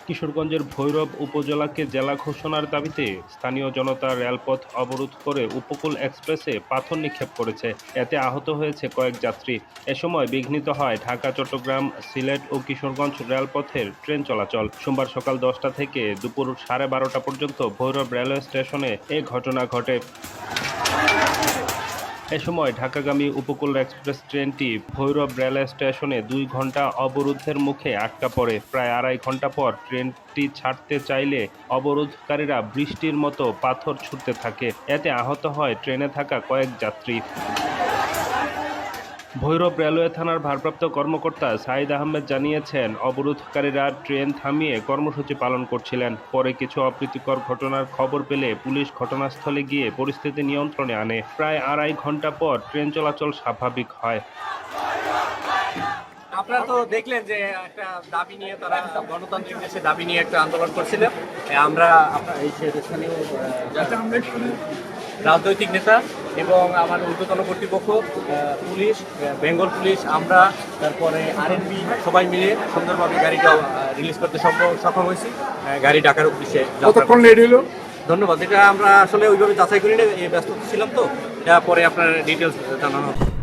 কিশোরগঞ্জের ভৈরব উপজেলাকে জেলা ঘোষণার দাবিতে স্থানীয় জনতা রেলপথ অবরোধ করে উপকূল এক্সপ্রেসে পাথর নিক্ষেপ করেছে। এতে আহত হয়েছে কয়েক যাত্রী। এ সময় বিঘ্নিত হয় ঢাকা, চট্টগ্রাম, সিলেট ও কিশোরগঞ্জ রেলপথের ট্রেন চলাচল। সোমবার সকাল 10টা থেকে দুপুর 12:30 পর্যন্ত ভৈরব রেলওয়ে স্টেশনে এ ঘটনা ঘটে। এ সময় ঢাকাগামী উপকূল এক্সপ্রেস ট্রেনটি ভৈরব রেলওয়ে স্টেশনে 2 ঘণ্টা অবরোধের মুখে আটকা পড়ে। প্রায় আড়াই ঘণ্টা পর ট্রেনটি ছাড়তে চাইলে অবরোধকারীরা বৃষ্টির মতো পাথর ছুঁড়তে থাকে। এতে আহত হয় ট্রেনে থাকা কয়েক যাত্রী। ভৈরব রেলওয়ে থানার ভারপ্রাপ্ত কর্মকর্তা সাঈদ আহমেদ জানিয়েছেন, অবরোধকারীরা ট্রেন থামিয়ে কর্মসূচি পালন করছিলেন। পরে কিছু অপ্রীতিকর ঘটনার খবর পেলে পুলিশ ঘটনাস্থলে গিয়ে পরিস্থিতি নিয়ন্ত্রণে আনে। প্রায় আড়াই ঘণ্টা পর ট্রেন চলাচল স্বাভাবিক হয়। আপনারা তো দেখলেন যে একটা দাবি নিয়ে তারা গণতান্ত্রিক দেশে দাবি নিয়ে একটা আন্দোলন করছিলেন। আমরা এই স্থানীয় রাজনৈতিক নেতা এবং আমার ঊর্ধ্বতন কর্তৃপক্ষ, পুলিশ, বেঙ্গল পুলিশ, আমরা তারপরে আরএনবি সবাই মিলে সুন্দরভাবে গাড়িটা রিলিজ করতে সক্ষম হয়েছি। গাড়ি ঢাকার উদ্দেশ্যে কতক্ষণ লেট হলো? ধন্যবাদ। এটা আমরা আসলে ওইভাবে যাচাই করি না, ব্যস্ত ছিলাম তো, এটা পরে আপনার ডিটেলস জানানো হবে।